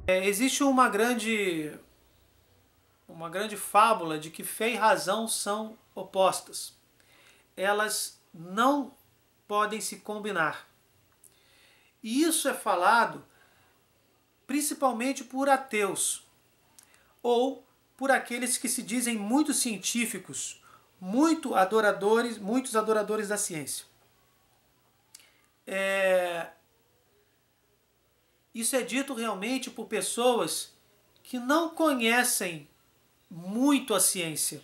Existe uma grande fábula de que fé e razão são opostas. Elas não podem se combinar. E isso é falado principalmente por ateus ou por aqueles que se dizem muito científicos, muitos adoradores da ciência. Isso é dito realmente por pessoas que não conhecem muito a ciência.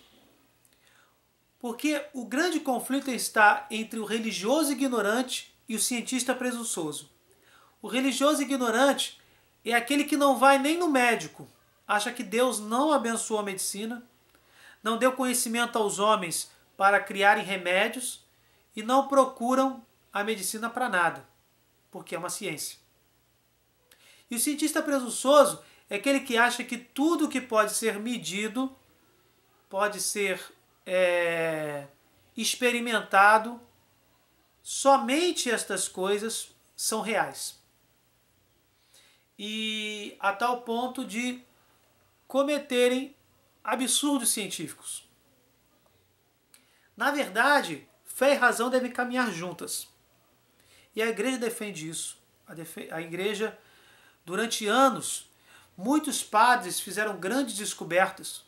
Porque o grande conflito está entre o religioso ignorante e o cientista presunçoso. O religioso ignorante é aquele que não vai nem no médico, acha que Deus não abençoou a medicina, não deu conhecimento aos homens para criarem remédios e não procuram a medicina para nada, porque é uma ciência. E o cientista presunçoso é aquele que acha que tudo que pode ser medido, pode ser experimentado, somente estas coisas são reais. E a tal ponto de cometerem absurdos científicos. Na verdade, fé e razão devem caminhar juntas. E a igreja defende isso. A igreja, durante anos, muitos padres fizeram grandes descobertas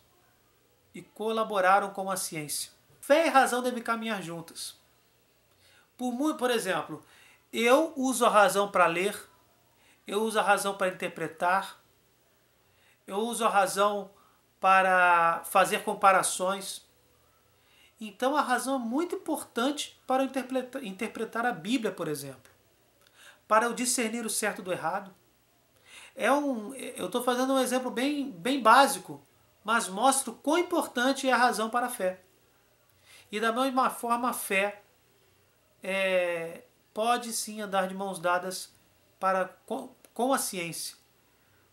e colaboraram com a ciência. Fé e razão devem caminhar juntas. Por exemplo, eu uso a razão para ler, eu uso a razão para interpretar, eu uso a razão para fazer comparações. Então a razão é muito importante para interpretar a Bíblia, por exemplo, para eu discernir o certo do errado. Eu estou fazendo um exemplo bem básico, mas mostra o quão importante é a razão para a fé. E da mesma forma a fé pode sim andar de mãos dadas com a ciência.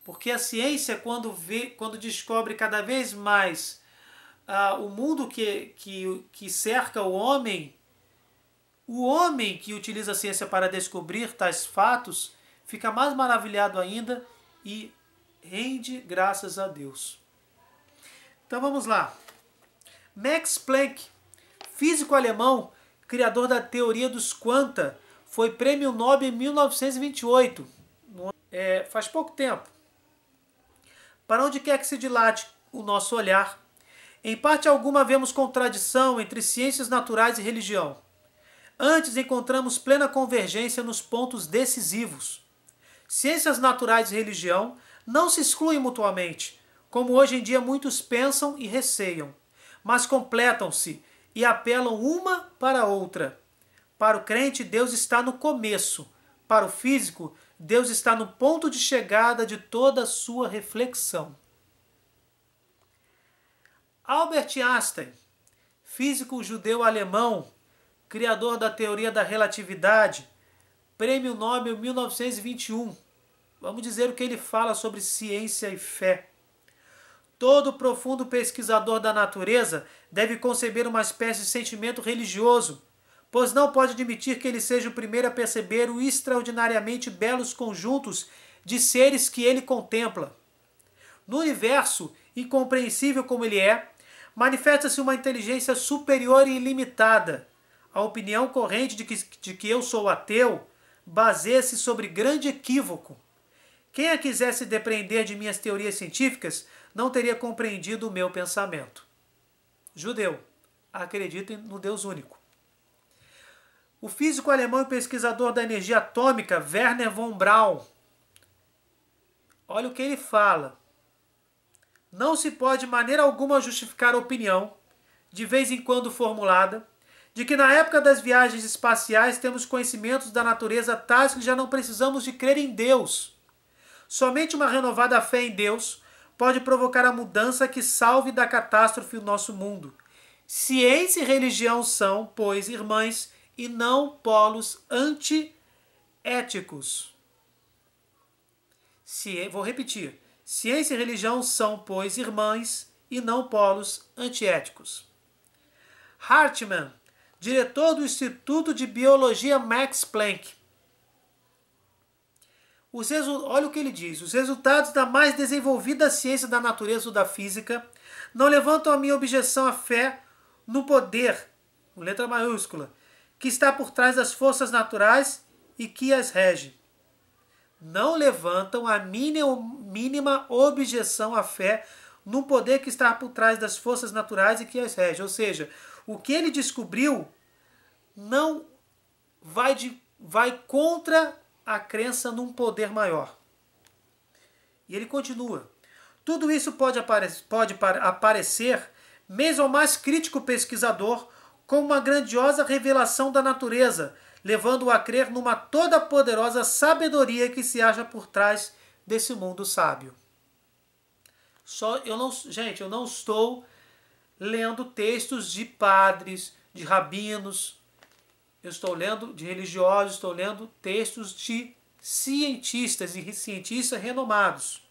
Porque a ciência, quando descobre cada vez mais o mundo que cerca o homem que utiliza a ciência para descobrir tais fatos, fica mais maravilhado ainda e rende graças a Deus. Então vamos lá. Max Planck, físico alemão, criador da teoria dos quanta, foi prêmio Nobel em 1928. Faz pouco tempo. Para onde quer que se dilate o nosso olhar, em parte alguma vemos contradição entre ciências naturais e religião. Antes encontramos plena convergência nos pontos decisivos. Ciências naturais e religião não se excluem mutuamente, como hoje em dia muitos pensam e receiam, mas completam-se e apelam uma para a outra. Para o crente, Deus está no começo. Para o físico, Deus está no ponto de chegada de toda a sua reflexão. Albert Einstein, físico judeu-alemão, criador da teoria da relatividade, prêmio Nobel 1921. Vamos dizer o que ele fala sobre ciência e fé. Todo profundo pesquisador da natureza deve conceber uma espécie de sentimento religioso, pois não pode admitir que ele seja o primeiro a perceber os extraordinariamente belos conjuntos de seres que ele contempla. No universo, incompreensível como ele é, manifesta-se uma inteligência superior e ilimitada. A opinião corrente de que eu sou ateu baseia-se sobre grande equívoco. Quem a quisesse depreender de minhas teorias científicas não teria compreendido o meu pensamento. Judeu, acredita no Deus único. O físico alemão e pesquisador da energia atômica, Werner von Braun. Olha o que ele fala. Não se pode de maneira alguma justificar a opinião, de vez em quando formulada, de que na época das viagens espaciais temos conhecimentos da natureza tais que já não precisamos de crer em Deus. Somente uma renovada fé em Deus pode provocar a mudança que salve da catástrofe o nosso mundo. Ciência e religião são, pois, irmãs, e não polos antiéticos. Vou repetir. Ciência e religião são, pois, irmãs, e não polos antiéticos. Hartmann, diretor do Instituto de Biologia Max Planck. Olha o que ele diz. Os resultados da mais desenvolvida ciência da natureza ou da física não levantam a minha objeção à fé no poder, com letra maiúscula, que está por trás das forças naturais e que as rege. Não levantam a mínima objeção à fé no poder que está por trás das forças naturais e que as rege. Ou seja, o que ele descobriu não vai contra a crença num poder maior. E ele continua. Tudo isso pode aparecer, mesmo ao mais crítico pesquisador, como uma grandiosa revelação da natureza, levando-o a crer numa toda poderosa sabedoria que se acha por trás desse mundo sábio. Gente, eu não estou lendo textos de padres, de rabinos, eu estou lendo de religiosos, estou lendo textos de cientistas e cientistas renomados.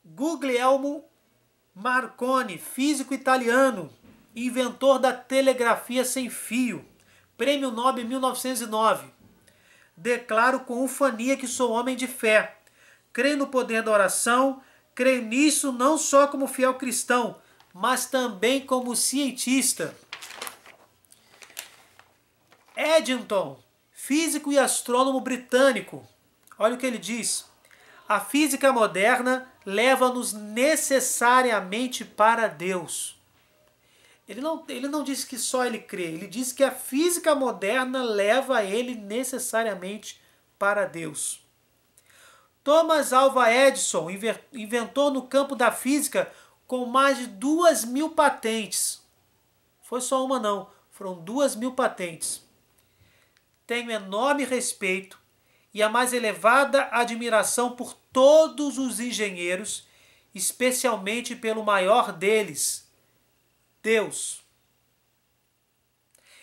Guglielmo Marconi, físico italiano, inventor da telegrafia sem fio, Prêmio Nobel em 1909. Declaro com ufania que sou homem de fé. Creio no poder da oração, creio nisso não só como fiel cristão, mas também como cientista. Eddington, físico e astrônomo britânico. Olha o que ele diz. A física moderna leva-nos necessariamente para Deus. Ele não diz que só ele crê, ele diz que a física moderna leva ele necessariamente para Deus. Thomas Alva Edison, inventor no campo da física com mais de 2.000 patentes. Foi só uma não, foram 2.000 patentes. Tenho enorme respeito e a mais elevada admiração por todos os engenheiros, especialmente pelo maior deles, Deus.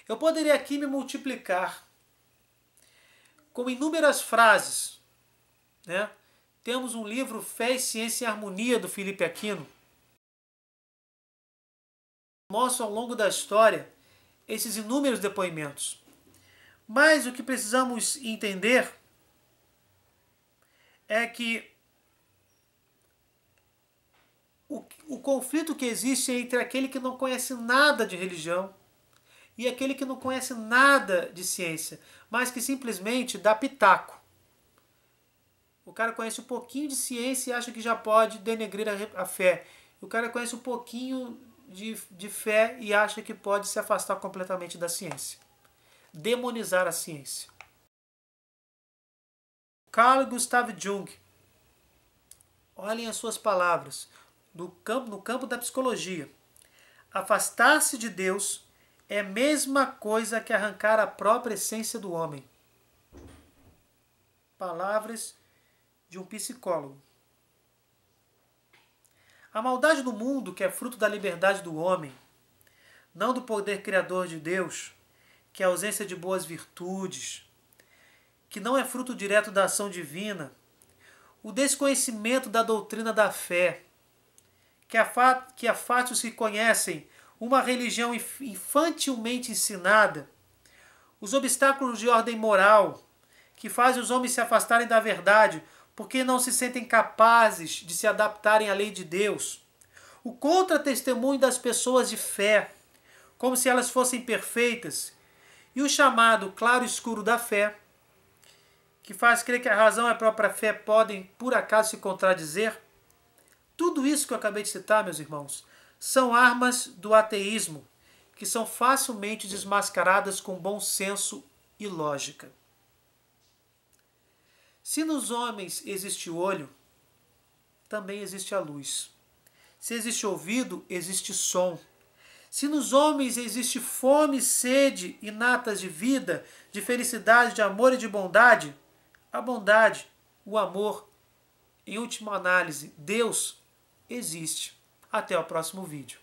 Eu poderia aqui me multiplicar com inúmeras frases, né? Temos um livro Fé e Ciência em Harmonia, do Felipe Aquino. Mostra ao longo da história esses inúmeros depoimentos. Mas o que precisamos entender é que o conflito que existe é entre aquele que não conhece nada de religião e aquele que não conhece nada de ciência, mas que simplesmente dá pitaco. O cara conhece um pouquinho de ciência e acha que já pode denegrir a fé. O cara conhece um pouquinho de fé e acha que pode se afastar completamente da ciência. Demonizar a ciência. Carl Gustav Jung. Olhem as suas palavras. No campo da psicologia. Afastar-se de Deus é a mesma coisa que arrancar a própria essência do homem. Palavras de um psicólogo. A maldade do mundo, que é fruto da liberdade do homem, não do poder criador de Deus, que é a ausência de boas virtudes, que não é fruto direto da ação divina, o desconhecimento da doutrina da fé, que a fatos que conhecem uma religião infantilmente ensinada, os obstáculos de ordem moral, que fazem os homens se afastarem da verdade, porque não se sentem capazes de se adaptarem à lei de Deus, o contra-testemunho das pessoas de fé, como se elas fossem perfeitas, e o chamado claro escuro da fé, que faz crer que a razão e a própria fé podem, por acaso, se contradizer. Tudo isso que eu acabei de citar, meus irmãos, são armas do ateísmo, que são facilmente desmascaradas com bom senso e lógica. Se nos homens existe olho, também existe a luz. Se existe ouvido, existe som. Se nos homens existe fome, sede inatas de vida, de felicidade, de amor e de bondade, a bondade, o amor, em última análise, Deus existe. Até o próximo vídeo.